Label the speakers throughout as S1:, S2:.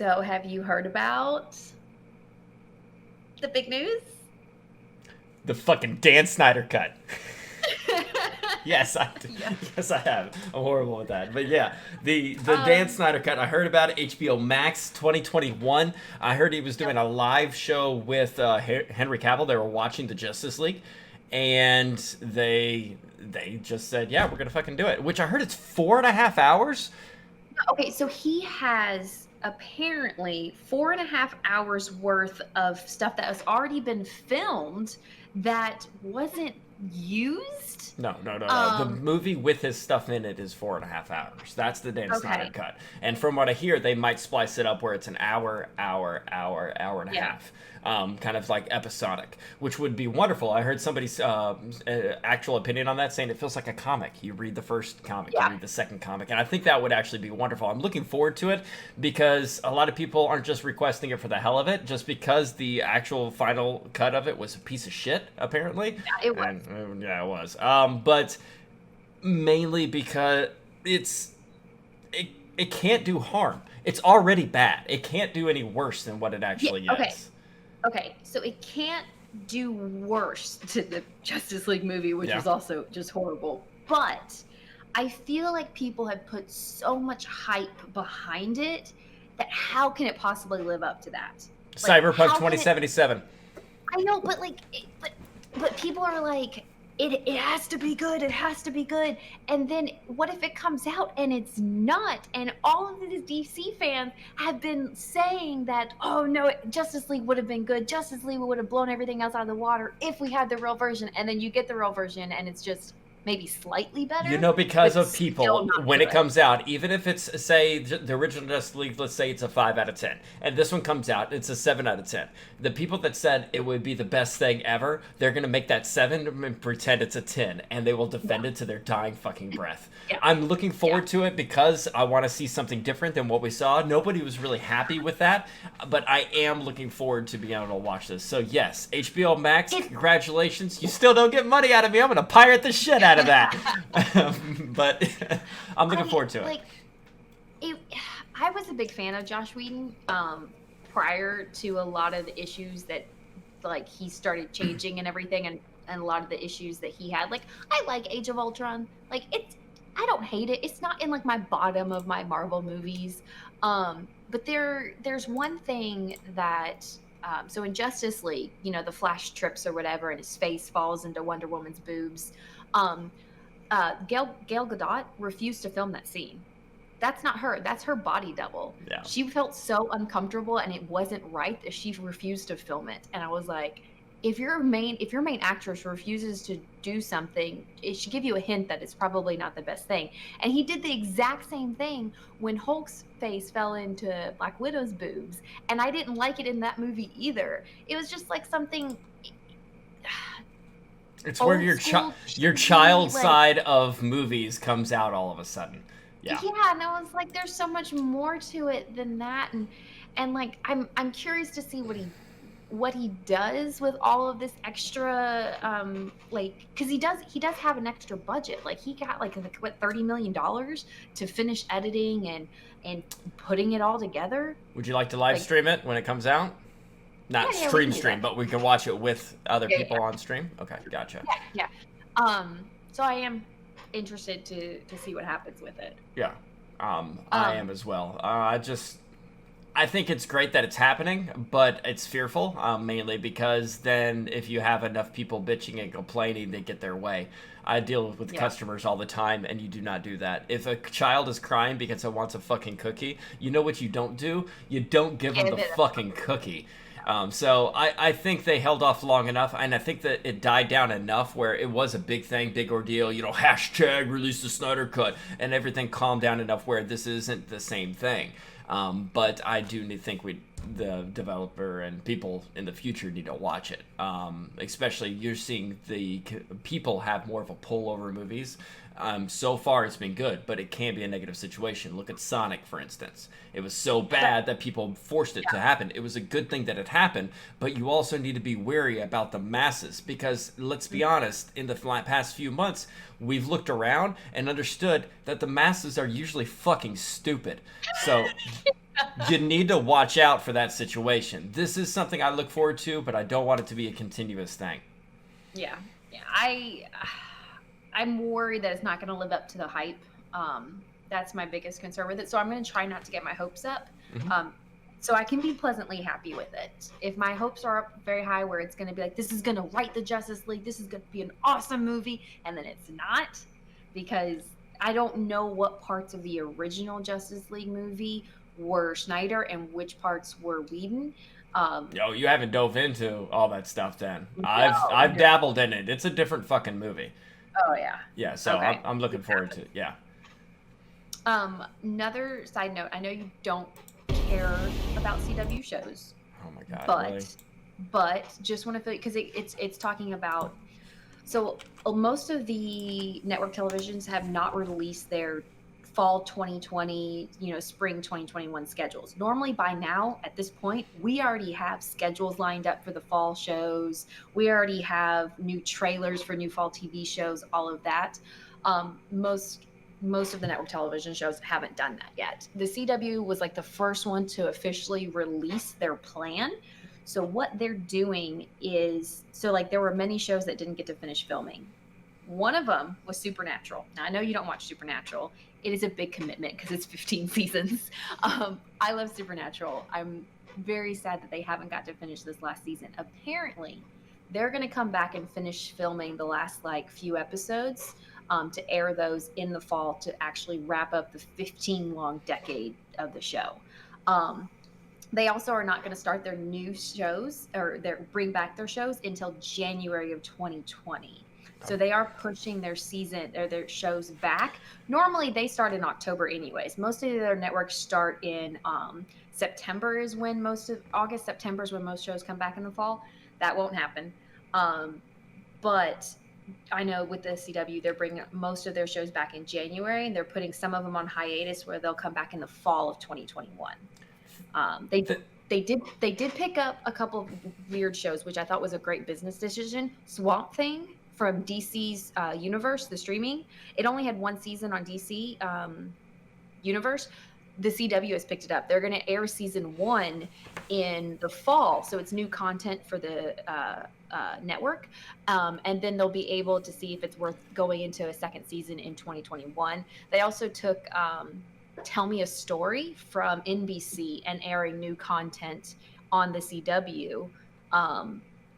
S1: So, have you heard about the big news?
S2: The fucking Dan Snyder cut. Yes,
S1: Yeah.
S2: yes, I have. I'm horrible with that, but yeah, the Dan
S1: Um,
S2: Snyder cut. I heard about it. HBO Max 2021. I heard he was doing
S1: yep.
S2: a live show with Henry Cavill. They were watching the Justice League, and they just said, "Yeah, we're gonna fucking do it." Which I heard it's 4.5 hours.
S1: Okay, so he has apparently 4.5 hours worth of stuff that has already been filmed that wasn't used.
S2: No, no, no, no. The
S1: Um,
S2: movie with his stuff in it is 4.5 hours. That's the Dan Snyder
S1: okay.
S2: cut. And from what I hear, they might splice it up where it's an hour and a
S1: Yeah.
S2: half. Kind of like episodic, which would be wonderful. I heard somebody's actual opinion on that, saying it feels like a comic. You read the first comic, you
S1: Yeah.
S2: read the second comic, and I think that would actually be wonderful. I'm looking forward to it because a lot of people aren't just requesting it for the hell of it, just because the actual final cut of it was a piece of shit, apparently.
S1: Yeah, it was.
S2: And yeah, it was. But mainly because it's it it can't do harm. It's already bad. It can't do any worse than what it
S1: Yeah,
S2: actually
S1: okay.
S2: is.
S1: Okay. So it can't do worse to the Justice League movie, which
S2: Yeah.
S1: was also just horrible. But I feel like people have put so much hype behind it that how can it possibly live up to that? Like,
S2: Cyberpunk
S1: how can it
S2: 2077.
S1: I know, but like, but people are like, it has to be good. It has to be good. And then what if it comes out and it's not? And all of these DC fans have been saying that, oh no, Justice League would have been good. Justice League would have blown everything else out of the water if we had the real version. And then you get the real version, and it's just maybe slightly
S2: You
S1: better,
S2: know, because
S1: but
S2: of
S1: still
S2: people,
S1: not
S2: when it
S1: good.
S2: comes out, even if it's, say, the original Justice League, let's say it's a 5 out of 10, and this one comes out, it's a 7 out of 10. The people that said it would be the best thing ever, they're going to make that 7 and pretend it's a 10, and they will defend
S1: Yeah,
S2: it to their dying fucking breath.
S1: yeah,
S2: I'm looking
S1: yeah.
S2: forward to it because I want to see something different than what we saw. Nobody was really happy with that, but I am looking forward to being able to watch this. So, yes, HBO Max,
S1: It,
S2: congratulations. You still don't get money out of me. I'm going to pirate the shit out of that. But I'm looking
S1: I
S2: forward to it.
S1: like it. I was a big fan of Josh Whedon prior to a lot of the issues that like he started changing and everything, and a lot of the issues that he had. Like I like Age of Ultron. Like it's I don't hate it. It's not in like my bottom of my Marvel movies. But there's one thing that so in Justice League, you know, the Flash trips or whatever, and his face falls into Wonder Woman's boobs. Um, Gail Gadot refused to film that scene. That's not her. That's her body double.
S2: Yeah.
S1: She felt so uncomfortable, and it wasn't right that she refused to film it. And I was like, if your main actress refuses to do something, it should give you a hint that it's probably not the best thing. And he did the exact same thing when Hulk's face fell into Black Widow's boobs, and I didn't like it in that movie either. It was just like something
S2: It's where
S1: old school,
S2: your
S1: cheesy,
S2: child
S1: like
S2: side of movies comes out all of a sudden. Yeah.
S1: yeah, and I was like, there's so much more to it than that, and like I'm curious to see what he does with all of this extra like because he does have an extra budget. Like he got like what $30 million to finish editing and putting it all together.
S2: Would you like to live
S1: Like
S2: stream it when it comes out?
S1: yeah,
S2: Not
S1: yeah, we
S2: stream
S1: can do
S2: stream,
S1: that.
S2: but we can watch it with other
S1: Yeah,
S2: people
S1: yeah,
S2: on stream. Okay, gotcha.
S1: yeah, yeah. So I am interested to see what happens with it.
S2: Yeah. I
S1: Um,
S2: am as well. I think it's great that it's happening, but it's fearful, mainly because then if you have enough people bitching and complaining, they get their way. I deal with
S1: yeah,
S2: customers all the time, and you do not do that. If a child is crying because it wants a fucking cookie, you know what you don't do? You don't give them
S1: give
S2: the
S1: it.
S2: fucking cookie. So I think they held off long enough, and I think that it died down enough where it was a big thing, big ordeal, you know, hashtag release the Snyder Cut, and everything calmed down enough where this isn't the same thing. But I do think the developer and people in the future need to watch it. Especially you're seeing people have more of a pull over movies. So far it's been good, but it can be a negative situation. Look at Sonic, for instance. It was so
S1: But
S2: bad that people forced it to
S1: yeah,
S2: happen. It was a good thing that it happened, but you also need to be wary about the masses because let's be honest, in the past few months, we've looked around and understood that the masses are usually fucking stupid. So You need to watch out for that situation. This is something I look forward to, but I don't want it to be a continuous thing.
S1: Yeah, yeah. I'm worried that it's not going to live up to the hype. That's my biggest concern with it. So I'm going to try not to get my hopes up.
S2: Mm-hmm.
S1: So I can be pleasantly happy with it. If my hopes are up very high, where it's going to be like, this is going to write the Justice League, this is going to be an awesome movie, and then it's not, because I don't know what parts of the original Justice League movie were Snyder and which parts were Whedon.
S2: Yo, you haven't dove into all that stuff then. I've
S1: No.
S2: dabbled in it. It's a different fucking movie.
S1: Oh yeah.
S2: Yeah, so
S1: Okay.
S2: I'm looking forward to it. Yeah.
S1: Another side note, I know you don't care about CW shows,
S2: Oh my god.
S1: but
S2: Really?
S1: just want to feel, because it's talking about, so most of the network televisions have not released their fall 2020, spring 2021 schedules. Normally by now at this point, we already have schedules lined up for the fall shows. We already have new trailers for new fall TV shows, all of that. Most of the network television shows haven't done that yet. The CW was like the first one to officially release their plan. So what they're doing is, so like there were many shows that didn't get to finish filming. One of them was Supernatural. Now I know you don't watch Supernatural. It is a big commitment because it's 15 seasons. I love Supernatural. I'm very sad that they haven't got to finish this last season. Apparently, they're going to come back and finish filming the last few episodes to air those in the fall to actually wrap up the 15 long decade of the show. They also are not going to start their new shows or bring back their shows until January of 2020. So they are pushing their season or their shows back. Normally they start in October anyways. Most of their networks start in September is when August, September is when most shows come back in the fall. That won't happen. But I know with the CW, they're bringing most of their shows back in January, and they're putting some of them on hiatus where they'll come back in the fall of 2021. They did pick up a couple of weird shows, which I thought was a great business decision. Swamp Thing from DC's Universe, the streaming. It only had one season on DC Universe. The CW has picked it up. They're going to air season 1 in the fall, so it's new content for the network, and then they'll be able to see if it's worth going into a second season in 2021. They also took Tell Me a Story from NBC and airing new content on the CW,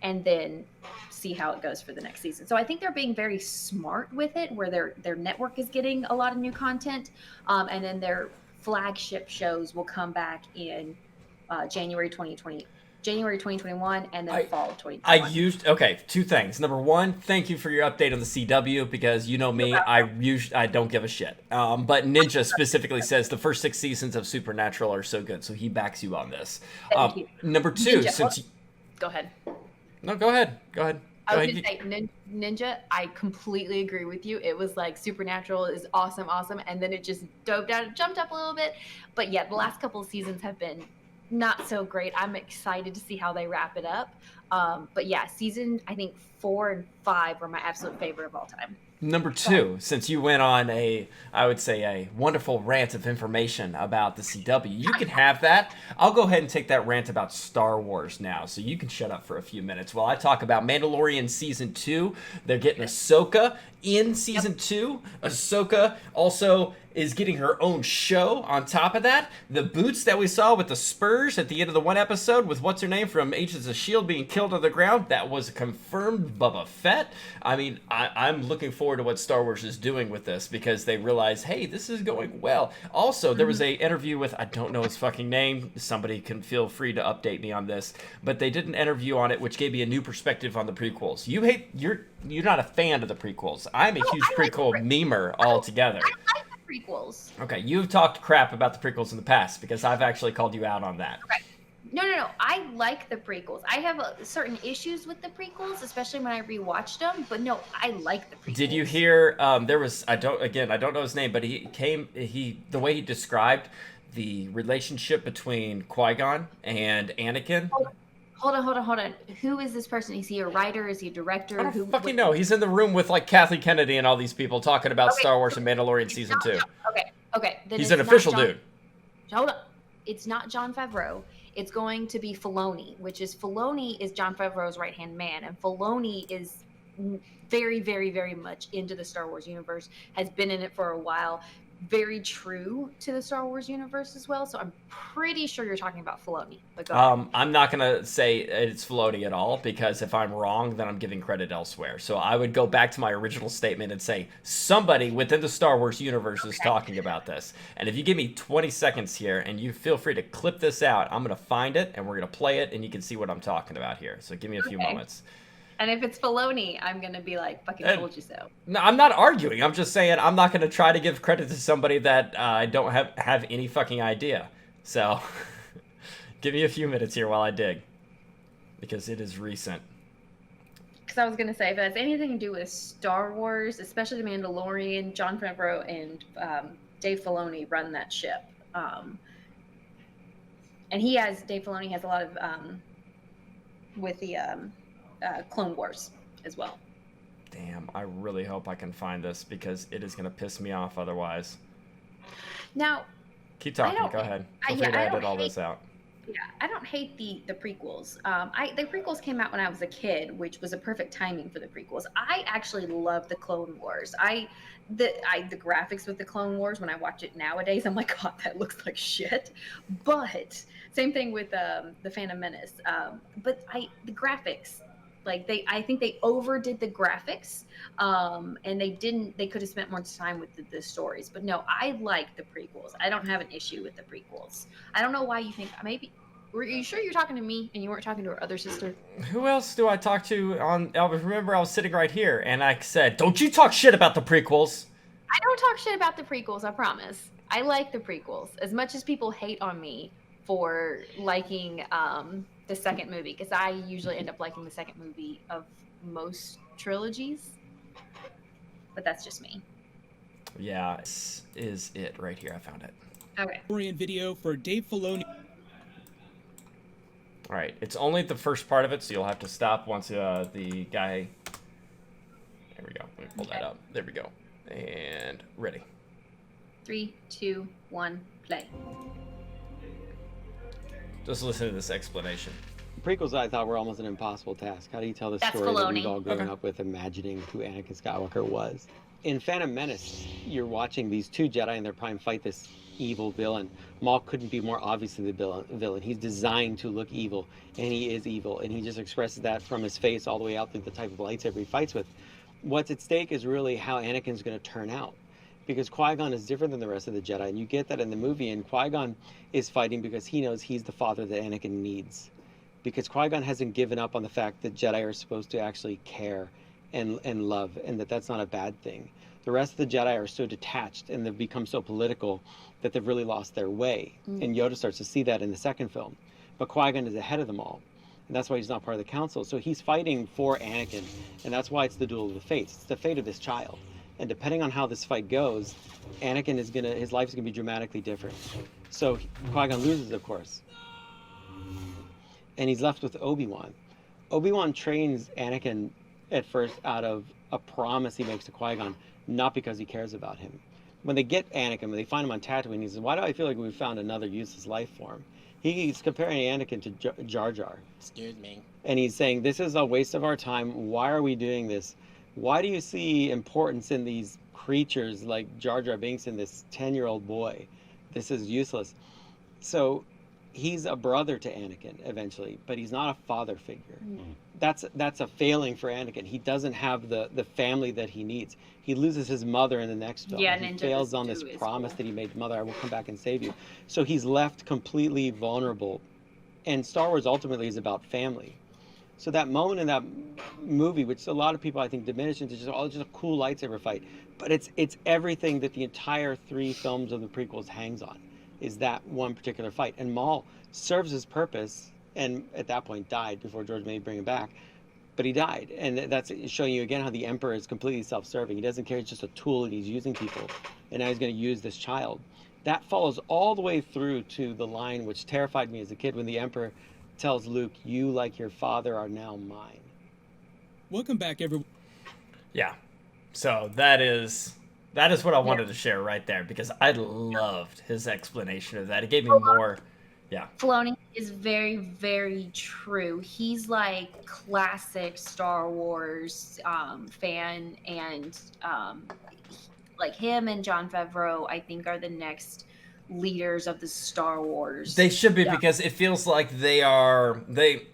S1: and then see how it goes for the next season. So I think they're being very smart with it, where their network is getting a lot of new content, and then their flagship shows will come back in January 2021, and then fall of 2021.
S2: Two things. Number one, thank you for your update on the CW, because you know me, I don't give a shit. But Ninja specifically says the first 6 seasons of Supernatural are so good, so he backs you on this.
S1: Thank you.
S2: Number two,
S1: Ninja, go ahead.
S2: No, go ahead.
S1: I was going to say, Ninja, I completely agree with you. It was like Supernatural is awesome, and then it just jumped up a little bit. But yeah, the last couple of seasons have been not so great. I'm excited to see how they wrap it up. But yeah, season, I think 4 and 5 were my absolute favorite of all time.
S2: Number two, since you went on a wonderful rant of information about the CW, you can have that. I'll go ahead and take that rant about Star Wars now, so you can shut up for a few minutes while I talk about Mandalorian Season 2. They're getting Ahsoka in Season 2. Ahsoka also is getting her own show on top of that. The boots that we saw with the spurs at the end of the one episode with what's-her-name from Agents of S.H.I.E.L.D. being killed on the ground, that was confirmed Boba Fett. I mean, I'm looking forward to what Star Wars is doing with this, because they realize, hey, this is going well. Also, there was a interview with, I don't know his fucking name, somebody can feel free to update me on this, but they did an interview on it which gave me a new perspective on the prequels. You're not a fan of the prequels. I'm a huge prequel memer altogether.
S1: Prequels.
S2: Okay, you've talked crap about the prequels in the past, because I've actually called you out on that.
S1: Okay. No. I like the prequels. I have certain issues with the prequels, especially when I rewatched them. But no, I like the prequels.
S2: Did you hear? There was I don't know his name, but the way he described the relationship between Qui-Gon and Anakin.
S1: Hold on. Who is this person? Is he a writer? Is he a director?
S2: I don't fucking know. He's in the room with like Kathleen Kennedy and all these people talking about Star Wars and Mandalorian Season 2.
S1: Okay. Then
S2: He's an official dude.
S1: Hold on. it's not Jon Favreau. It's going to be Filoni, which is Filoni is Jon Favreau's right hand man, and Filoni is very, very, very much into the Star Wars universe. Has been in it for a while. Very true to the Star Wars universe as well. So I'm pretty sure you're talking about Filoni. But go ahead.
S2: I'm not gonna say it's floaty at all, because if I'm wrong, then I'm giving credit elsewhere. So I would go back to my original statement and say somebody within the Star Wars universe is talking about this. And if you give me 20 seconds here, and you feel free to clip this out, I'm gonna find it and we're gonna play it, and you can see what I'm talking about here. So give me a few moments.
S1: And if it's Filoni, I'm gonna be like, "Fucking told you so."
S2: No, I'm not arguing. I'm just saying I'm not gonna try to give credit to somebody that I don't have any fucking idea. So. Give me a few minutes here while I dig, because it is recent.
S1: Because I was going to say, if it has anything to do with Star Wars, especially The Mandalorian, Jon Favreau and Dave Filoni run that ship. And Dave Filoni has a lot of, with the Clone Wars as well.
S2: Damn, I really hope I can find this, because it is going to piss me off otherwise.
S1: Now,
S2: keep talking. Go ahead. Feel free to edit all this out.
S1: Yeah, I don't hate the prequels. The prequels came out when I was a kid, which was a perfect timing for the prequels. I actually love the Clone Wars. The graphics with the Clone Wars, when I watch it nowadays, I'm like, God, that looks like shit. But same thing with the Phantom Menace. But the graphics, like I think they overdid the graphics, and they could have spent more time with the stories. But no, I like the prequels. I don't have an issue with the prequels. I don't know why you think, maybe, were you sure you're talking to me and you weren't talking to her other sister?
S2: Who else do I talk to remember I was sitting right here and I said, don't you talk shit about the prequels.
S1: I don't talk shit about the prequels, I promise. I like the prequels as much as people hate on me for liking the second movie, because I usually end up liking the second movie of most trilogies, but that's just me.
S2: Yeah, this is it right here. I found it.
S1: Okay.
S3: Korean video for Dave Filoni.
S2: All right, it's only the first part of it, so you'll have to stop once the guy. There we go. Let me pull that up. There we go. And ready.
S1: 3, 2, 1, play.
S2: Just listen to this explanation.
S4: Prequels, I thought, were almost an impossible task. How do you tell the
S1: That's
S4: story that
S1: Filoni.
S4: we've all grown up with, imagining who Anakin Skywalker was? In Phantom Menace, you're watching these two Jedi in their prime fight this evil villain. Maul couldn't be more obviously the villain. He's designed to look evil, and he is evil, and he just expresses that from his face all the way out through the type of lightsaber he fights with. What's at stake is really how Anakin's going to turn out, because Qui-Gon is different than the rest of the Jedi, and you get that in the movie. And Qui-Gon is fighting because he knows he's the father that Anakin needs, because Qui-Gon hasn't given up on the fact that Jedi are supposed to actually care and love, and that's not a bad thing. The rest of the Jedi are so detached, and they've become so political that they've really lost their way. And Yoda starts to see that in the second film. But Qui-Gon is ahead of them all, and that's why he's not part of the council. So he's fighting for Anakin, and that's why it's the duel of the fates. It's the fate of this child. And depending on how this fight goes, Anakin his life is gonna be dramatically different. So Qui-Gon loses, of course, and he's left with Obi-Wan. Obi-Wan trains Anakin at first out of a promise he makes to Qui-Gon, not because he cares about him. When they get Anakin, when they find him on Tatooine, he says, "Why do I feel like we found another useless life form?" He's comparing Anakin to Jar Jar.
S5: Excuse me.
S4: And he's saying, this is a waste of our time. Why are we doing this? Why do you see importance in these creatures like Jar Jar Binks and this 10-year-old boy? This is useless. So he's a brother to Anakin eventually, but he's not a father figure. That's a failing for Anakin. He doesn't have the family that he needs. He loses his mother in the next film.
S1: Yeah,
S4: he
S1: Ninja
S4: fails on
S1: too
S4: this
S1: is
S4: promise
S1: cool.
S4: that he made to mother, I will come back and save you. So he's left completely vulnerable. And Star Wars ultimately is about family. So that moment in that movie, which a lot of people I think diminish into just a cool lightsaber fight, but it's everything that the entire 3 films of the prequels hangs on, is that one particular fight. And Maul serves his purpose, and at that point died before George made bring him back. But he died, and that's showing you again how the Emperor is completely self-serving. He doesn't care; it's just a tool, and he's using people. And now he's going to use this child. That follows all the way through to the line which terrified me as a kid when the Emperor tells Luke, "You, like your father, are now mine."
S3: Welcome back, everyone.
S2: Yeah. So that is what I wanted to share right there, because I loved his explanation of that. It gave me more. Yeah.
S1: Filoni is very, very true. He's like classic Star Wars fan, and like him and Jon Favreau, I think, are the next leaders of the Star Wars.
S2: They should be, because it feels like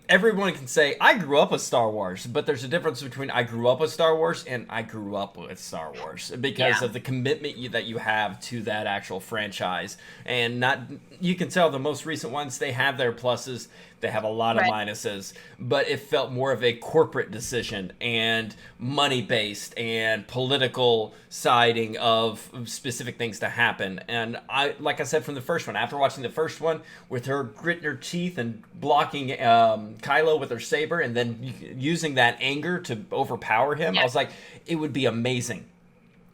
S2: everyone can say I grew up with Star Wars, but there's a difference between I grew up with Star Wars and I grew up with Star Wars, because of the commitment that you have to that actual franchise. And not, you can tell the most recent ones, they have their pluses, they have a lot of minuses, but it felt more of a corporate decision and money based and political siding of specific things to happen. And like I said from the first one, after watching the first one with her gritting her teeth and blocking Kylo with her saber and then using that anger to overpower him, I was like, it would be amazing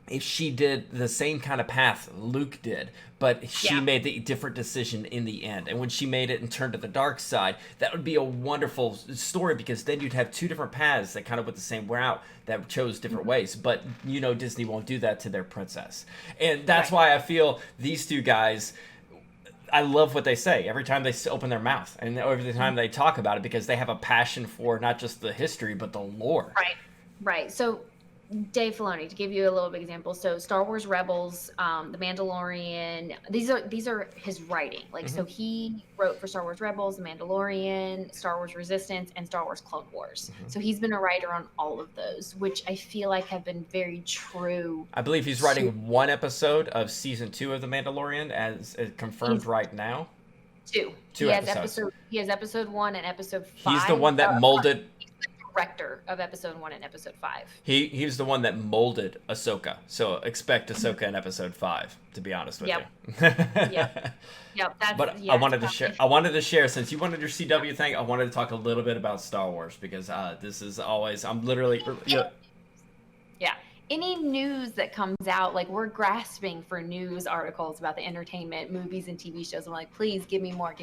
S2: if she did the same kind of path Luke did, but she made the different decision in the end. And when she made it and turned to the dark side, that would be a wonderful story, because then you'd have two different paths that kind of went the same route that chose different ways. But, you know, Disney won't do that to their princess. And that's why I feel these two guys, I love what they say every time they open their mouth and every time they talk about it, because they have a passion for not just the history, but the lore.
S1: Right. So Dave Filoni, to give you a little bit example, so Star Wars Rebels, The Mandalorian, these are his writing. Like, so he wrote for Star Wars Rebels, The Mandalorian, Star Wars Resistance, and Star Wars Clone Wars. So he's been a writer on all of those, which I feel like have been very true.
S2: I believe he's writing one episode of season 2 of The Mandalorian, as confirmed right now.
S1: Two
S2: episodes.
S1: He has episode 1 and episode 5.
S2: He's the one that molded.
S1: Director of episode 1 and episode 5.
S2: He was the one that molded Ahsoka, so expect Ahsoka in episode 5. To be honest with you.
S1: Yep.
S2: But I wanted to share. I wanted to share, since you wanted your CW thing. I wanted to talk a little bit about Star Wars, because this is always. I'm literally.
S1: Any news that comes out, like, we're grasping for news articles about the entertainment, movies, and TV shows. I'm like, please give me more.